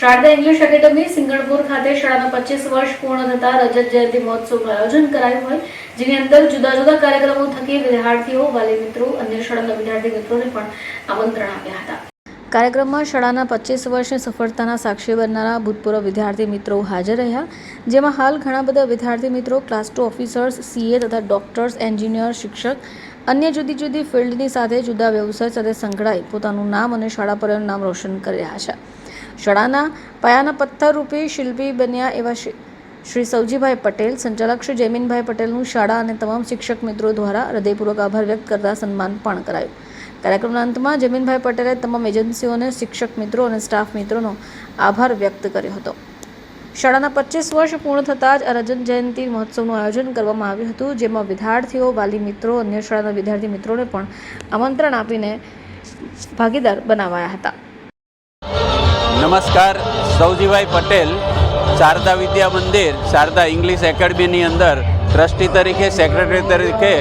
Sharda English academy Singanpur ખાતે શાળાના 25 વર્ષ પૂર્ણ થતા રજત જયંતિ મહોત્સવનું આયોજન કરાયું હોય, જેની અંદર જુદા જુદા કાર્યક્રમો થકી વિદ્યાર્થીઓ, વાલી મિત્રો, અન્ય શાળાના વિદ્યાર્થી મિત્રોને પણ આમંત્રણ આપ્યા હતા. કાર્યક્રમમાં શાળાના 25 વર્ષની સફળતાના સાક્ષી બનનારા ભૂતપૂર્વ વિદ્યાર્થી મિત્રો હાજર રહ્યા, જેમાં હાલ ઘણા બધા વિદ્યાર્થી મિત્રો ક્લાસ 2 ઓફિસર્સ, સીએ તથા ડોક્ટર્સ, એન્જિનિયર, શિક્ષક, અન્ય જુદી જુદી ફિલ્ડની સાથે જુદા વ્યવસાય સાથે સંકળાઈ પોતાનું નામ અને શાળા પરનું નામ રોશન કરી રહ્યા છે. શાળાના પાયાના પથ્થર રૂપે શિલ્પી બન્યા એવા શ્રી સૌજીભાઈ પટેલ, સંચાલક શ્રી જયમીનભાઈ પટેલનું શાળા અને તમામ શિક્ષક મિત્રો દ્વારા હૃદયપૂર્વક આભાર વ્યક્ત કરતા સન્માન પણ કરાયું. કાર્યક્રમના અંતમાં જયમીનભાઈ પટેલે તમામ એજન્સીઓને, શિક્ષક મિત્રો અને સ્ટાફ મિત્રોનો આભાર વ્યક્ત કર્યો હતો. શાળાના 25 વર્ષ પૂર્ણ થતાં જ રજત જયંતિ મહોત્સવનું આયોજન કરવામાં આવ્યું હતું, જેમાં વિદ્યાર્થીઓ, વાલી મિત્રો, અન્ય શાળાના વિદ્યાર્થી મિત્રોને પણ આમંત્રણ આપીને ભાગીદાર બનાવાયા હતા. નમસ્કાર, સૌજીભાઈ પટેલ, શારદા વિદ્યા મંદિર, શારદા ઇંગ્લિશ એકેડમીની અંદર ટ્રસ્ટી તરીકે, સેક્રેટરી તરીકે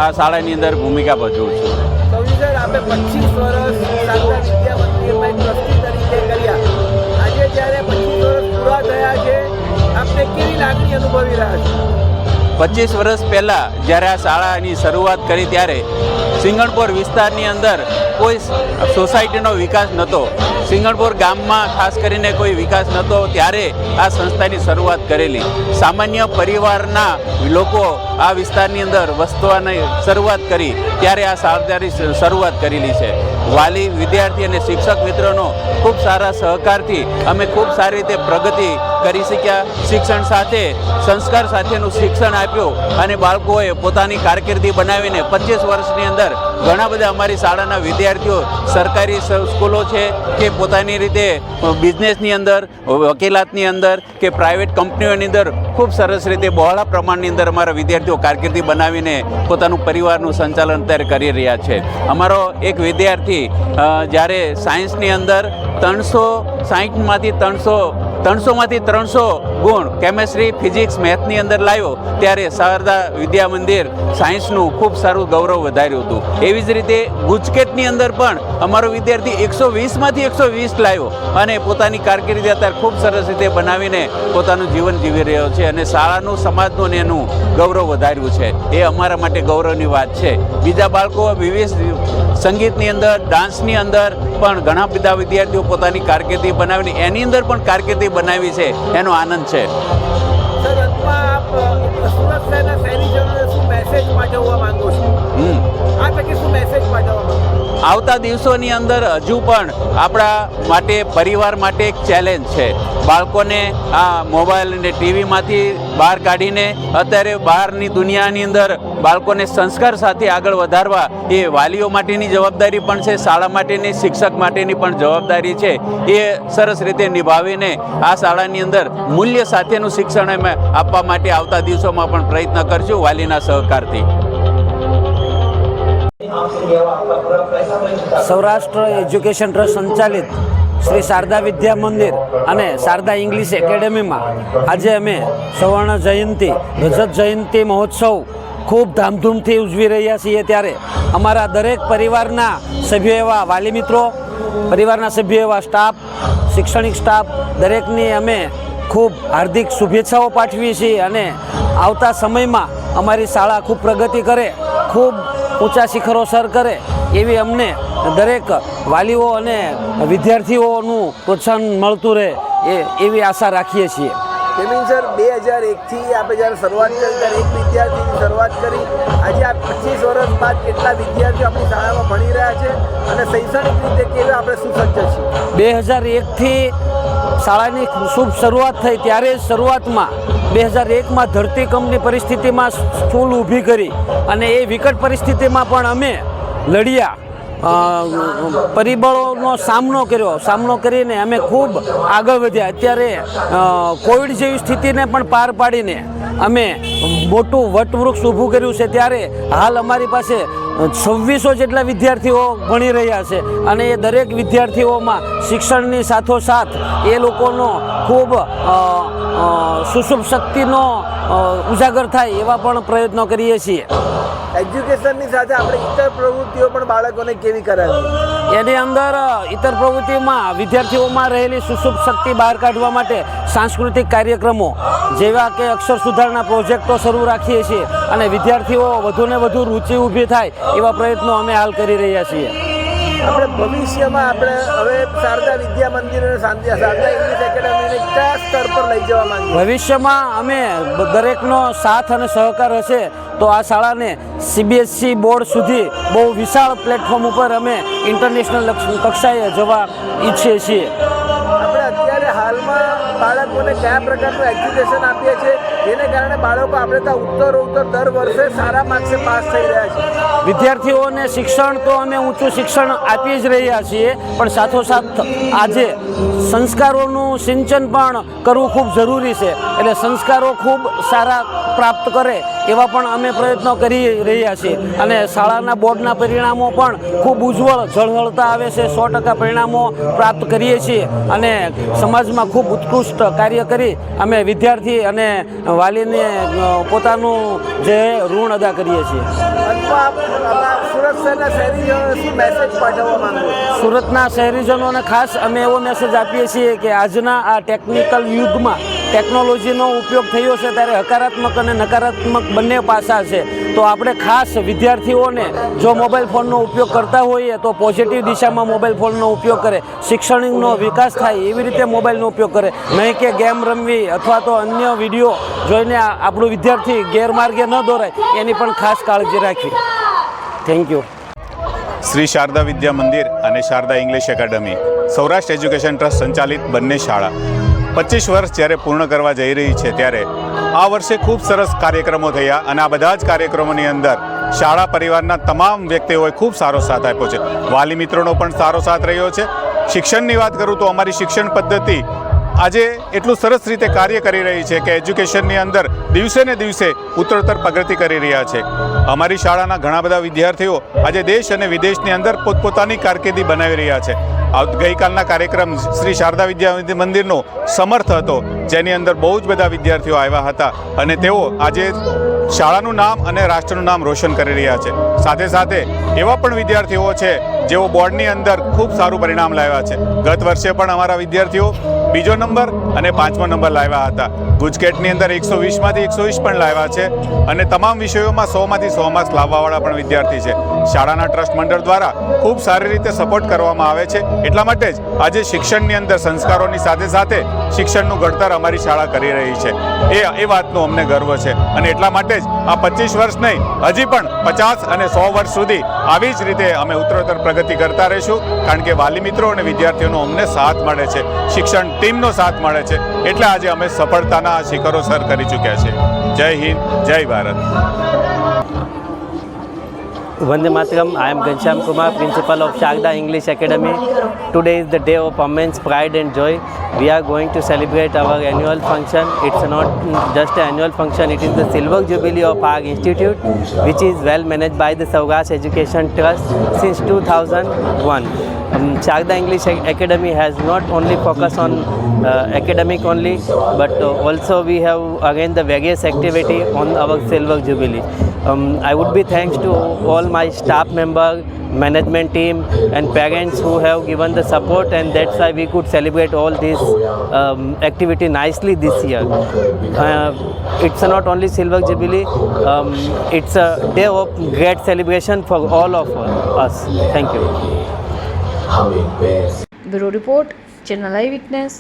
આ શાળાની અંદર ભૂમિકા ભજવું છું. સૌજી સર, આપણે 25 વર્ષ શારદા વિદ્યા મંદિરમાં ટ્રસ્ટી તરીકે કર્યા. આજે જ્યારે 25 વર્ષ પૂરા થયા છે, આપણે કેવી લાગણી અનુભવી રહ્યા છો? 25 વર્ષ પહેલાં જ્યારે આ શાળાની શરૂઆત કરી ત્યારે સિંગણપુર વિસ્તારની અંદર કોઈ સોસાયટીનો વિકાસ નહોતો. સિંગણપુર ગામમાં ખાસ કરીને કોઈ વિકાસ નહોતો, ત્યારે આ સંસ્થાની શરૂઆત કરેલી. સામાન્ય પરિવારના લોકો આ વિસ્તારની અંદર વસવાની શરૂઆત કરી ત્યારે આ શાળાની શરૂઆત કરેલી છે. વાલી, વિદ્યાર્થી અને શિક્ષક મિત્રોનો ખૂબ સારા સહકારથી અમે ખૂબ સારી રીતે પ્રગતિ કરી શક્યા. શિક્ષણ સાથે સંસ્કાર સાથેનું શિક્ષણ આપ્યું અને બાળકોએ પોતાની કારકિર્દી બનાવીને 25 વર્ષની અંદર ઘણા બધા અમારી શાળાના વિદ્યાર્થીઓ સરકારી સ્કૂલો છે કે પોતાની રીતે બિઝનેસની અંદર, વકીલાતની અંદર કે પ્રાઇવેટ કંપનીઓની અંદર ખૂબ સરસ રીતે બહોળા પ્રમાણની અંદર અમારા વિદ્યાર્થીઓ કારકિર્દી બનાવીને પોતાનું પરિવારનું સંચાલન અત્યારે કરી રહ્યા છે. અમારો એક વિદ્યાર્થી જ્યારે સાયન્સની અંદર 360માંથી 300 ગુણ કેમેસ્ટ્રી, ફિઝિક્સ, મેથની અંદર લાવ્યો ત્યારે શારદા વિદ્યા મંદિર સાયન્સનું ખૂબ સારું ગૌરવ વધાર્યું હતું. એવી જ રીતે ગુજકેટની અંદર પણ અમારો વિદ્યાર્થી 120માંથી 120 લાવ્યો અને પોતાની કારકિર્દી અત્યારે ખૂબ સરસ રીતે બનાવીને પોતાનું જીવન જીવી રહ્યો છે અને શાળાનું, સમાજનું અને એનું ગૌરવ વધાર્યું છે. એ અમારા માટે ગૌરવની વાત છે. બીજા બાળકો વિવિધ સંગીતની અંદર, ડાન્સની અંદર પણ ઘણા બધા વિદ્યાર્થીઓ પોતાની કારકિર્દી બનાવીને એની અંદર પણ કારકિર્દી બનાવી છે, એનો આનંદ છે. સર, અંતમાં આપ સુરત શહેરના શહેરીજનોને શું મેસેજ પાઠવવા માંગો છો? આ તકે શું મેસેજ પાઠવવા માંગો? આવતા દિવસોની અંદર હજુ પણ આપણા માટે, પરિવાર માટે એક ચેલેન્જ છે. બાળકોને આ મોબાઈલ અને ટીવીમાંથી બહાર કાઢીને અત્યારે બહારની દુનિયાની અંદર બાળકોને સંસ્કાર સાથે આગળ વધારવા એ વાલીઓ માટેની જવાબદારી પણ છે, શાળા માટેની, શિક્ષક માટેની પણ જવાબદારી છે. એ સરસ રીતે નિભાવીને આ શાળાની અંદર મૂલ્ય સાથેનું શિક્ષણ અમે આપવા માટે આવતા દિવસોમાં પણ પ્રયત્ન કરશું વાલીના સહકારથી. સૌરાષ્ટ્ર એજ્યુકેશન ટ્રસ્ટ સંચાલિત શ્રી શારદા વિદ્યા મંદિર અને શારદા ઇંગ્લિશ એકેડમીમાં આજે અમે સુવર્ણ જયંતિ, રજત જયંતિ મહોત્સવ ખૂબ ધામધૂમથી ઉજવી રહ્યા છીએ. ત્યારે અમારા દરેક પરિવારના સભ્યો એવા વાલી મિત્રો, પરિવારના સભ્યો એવા સ્ટાફ, શૈક્ષણિક સ્ટાફ દરેકની અમે ખૂબ હાર્દિક શુભેચ્છાઓ પાઠવીએ છીએ અને આવતા સમયમાં અમારી શાળા ખૂબ પ્રગતિ કરે, ખૂબ ઊંચા શિખરો સર કરે એવી અમને દરેક વાલીઓ અને વિદ્યાર્થીઓનું પ્રોત્સાહન મળતું રહે એવી આશા રાખીએ છીએ. જમીન સર, 2001થી આપણે જ્યારે શરૂઆત કરી ત્યારે એક વિદ્યાર્થીની શરૂઆત કરી. આજે આ 25 વર્ષ બાદ કેટલા વિદ્યાર્થીઓ આપણી શાળામાં ભણી રહ્યા છે અને શૈક્ષણિક રીતે કેવી આપણે સુસજ્જ છીએ? 2001થી શાળાની શુભ શરૂઆત થઈ ત્યારે શરૂઆતમાં 2001માં ધરતીકંપની પરિસ્થિતિમાં સ્કૂલ ઊભી કરી અને એ વિકટ પરિસ્થિતિમાં પણ અમે લડ્યા, પરિબળોનો સામનો કરીને અમે ખૂબ આગળ વધ્યા. અત્યારે કોવિડ જેવી સ્થિતિને પણ પાર પાડીને અમે મોટું વટવૃક્ષ ઊભું કર્યું છે. ત્યારે હાલ અમારી પાસે 2600 જેટલા વિદ્યાર્થીઓ ભણી રહ્યા છે અને એ દરેક વિદ્યાર્થીઓમાં શિક્ષણની સાથોસાથ એ લોકોનો ખૂબ સુષુપ્ત શક્તિનો ઉજાગર થાય એવા પણ પ્રયત્નો કરીએ છીએ. એજ્યુકેશનની સાથે આપણે ઇતર પ્રવૃત્તિઓ પણ બાળકોને કેવી કરાવી? એની અંદર ઇતર પ્રવૃત્તિઓમાં વિદ્યાર્થીઓમાં રહેલી સુષુપ્ત શક્તિ બહાર કાઢવા માટે સાંસ્કૃતિક કાર્યક્રમો જેવા કે અક્ષર સુધારણા પ્રોજેક્ટો શરૂ રાખીએ છીએ અને વિદ્યાર્થીઓ વધુને વધુ રુચિ ઊભી થાય એવા પ્રયત્નો અમે હાલ કરી રહ્યા છીએ. આપણે ભવિષ્યમાં આપણે હવે શારદા વિદ્યા મંદિર અને શારદા ઇંગ્લિશ એકેડમીને કયા સ્તર પર લઈ જવા માંગીએ? ભવિષ્યમાં અમે દરેકનો સાથ અને સહકાર હશે તો આ શાળાને CBSE બોર્ડ સુધી બહુ વિશાળ પ્લેટફોર્મ ઉપર અમે ઇન્ટરનેશનલ કક્ષાએ જવા ઈચ્છીએ છીએ. આપણે અત્યારે હાલમાં બાળકોને કયા પ્રકારનું એજ્યુકેશન આપીએ છીએ જેને કારણે બાળકો આપણે ત્યાં ઉત્તરોત્તર દર વર્ષે સારા માર્ક્સે પાસ થઈ રહ્યા છે? વિદ્યાર્થીઓને શિક્ષણ તો અમે ઊંચું શિક્ષણ આપી જ રહ્યા છીએ, પણ સાથોસાથ આજે સંસ્કારોનું સિંચન પણ કરવું ખૂબ જરૂરી છે. એટલે સંસ્કારો ખૂબ સારા પ્રાપ્ત કરે એવા પણ અમે પ્રયત્નો કરી રહ્યા છીએ અને શાળાના બોર્ડના પરિણામો પણ ખૂબ ઉજ્જવળ ઝળહળતા આવે છે. 100% પરિણામો પ્રાપ્ત કરીએ છીએ અને સમાજમાં ખૂબ ઉત્કૃષ્ટ કાર્ય કરી અમે વિદ્યાર્થી અને વાલીને પોતાનું જે ઋણ અદા કરીએ છીએ. સુરત શહેરના શહેરીજનોને શું મેસેજ પાઠવવા માંગુ? સુરતના શહેરીજનોને ખાસ અમે એવો મેસેજ આપીએ છીએ કે આજના આ ટેકનિકલ યુગમાં ટેકનોલોજીનો ઉપયોગ થયો છે ત્યારે હકારાત્મક અને નકારાત્મક બંને પાસા છે. તો આપણે ખાસ વિદ્યાર્થીઓને જો મોબાઈલ ફોનનો ઉપયોગ કરતા હોઈએ તો પોઝિટિવ દિશામાં મોબાઈલ ફોનનો ઉપયોગ કરે, શિક્ષણનો વિકાસ થાય એવી રીતે મોબાઈલનો ઉપયોગ કરે, નહીં કે ગેમ રમવી અથવા તો અન્ય વિડીયો જોઈને આપણું વિદ્યાર્થી ગેરમાર્ગે ન દોરાય એની પણ ખાસ કાળજી રાખવી. Thank you. શ્રી શારદા વિદ્યા મંદિર અને Sharada English academy Saurashtra education trust સંચાલિત બંને શાળા 25 વર્ષ જ્યારે પૂર્ણ કરવા જઈ રહી છે ત્યારે આ વર્ષે ખૂબ સરસ કાર્યક્રમો થયા અને આ બધા જ કાર્યક્રમોની અંદર શાળા પરિવારના તમામ વ્યક્તિઓએ ખૂબ સારો સાથ આપ્યો છે. વાલી મિત્રોનો પણ સારો સાથ રહ્યો છે. શિક્ષણની વાત કરું તો અમારી શિક્ષણ પદ્ધતિ આજે એટલું સરસ રીતે કાર્ય કરી રહી છે કે એજ્યુકેશનની અંદર દિવસે ને દિવસે ઉત્તરોત્તર પ્રગતિ કરી રહ્યા છે. અમારી શાળાના ઘણા બધા વિદ્યાર્થીઓ આજે દેશ અને વિદેશની અંદર પોતપોતાની કારકિર્દી બનાવી રહ્યા છે. ગઈકાલના કાર્યક્રમ શ્રી શારદા વિદ્યા મંદિરનો સમર્થ હતો જેની અંદર બહુ જ બધા વિદ્યાર્થીઓ આવ્યા હતા અને તેઓ આજે શાળાનું નામ અને રાષ્ટ્રનું નામ રોશન કરી રહ્યા છે. સાથે સાથે એવા પણ વિદ્યાર્થીઓ છે જેઓ બોર્ડની અંદર ખૂબ સારું પરિણામ લાવ્યા છે. ગત વર્ષે પણ અમારા વિદ્યાર્થીઓ બીજો નંબર અને 5મો નંબર લાવ્યા હતા. ગુજકેટની અંદર 120માંથી 120 પણ લાવ્યા છે અને તમામ વિષયોમાં 100માંથી 100 માર્ક્સ લાવવાવાળા પણ વિદ્યાર્થી છે. શાળાના ટ્રસ્ટ મંડળ દ્વારા ખૂબ સારી રીતે સપોર્ટ કરવામાં આવે છે. એટલા માટે જ આજે શિક્ષણની અંદર સંસ્કારોની સાથે સાથે શિક્ષણનું ઘડતર અમારી શાળા કરી રહી છે. એ વાતનો અમને ગર્વ છે અને એટલા માટે જ આ 25 વર્ષ નહીં હજી પણ 50 અને 100 વર્ષ સુધી આવી જ રીતે અમે ઉત્તરોત્તર પ્રગતિ કરતા રહીશું. કારણ કે વાલી મિત્રો અને વિદ્યાર્થીઓનો અમને સાથ મળે છે, શિક્ષણ ટીમનો સાથ મળે છે, એટલે આજે અમે સફળતાના શિખરો સર કરી ચૂક્યા છે. જય હિન્દ, જય Bharat. Vande Mataram. I am Ghanshyam Kumar, Principal of Sharda English Academy. Today is the day of immense pride and joy. We are going to celebrate our annual function. It's not just an annual function, it is the Silver Jubilee of our institute, which is well managed by the Saurashtra Education Trust since 2001. Sharda English Academy has not only focused on academic only, but also we have arranged the various activity on our Silver Jubilee. I would be thanks to all my staff members, management team and parents who have given the support, and that's why we could celebrate all this activity nicely this year. It's not only Silver Jubilee, it's a day of great celebration for all of us. Thank you. Bureau report, channel I witness.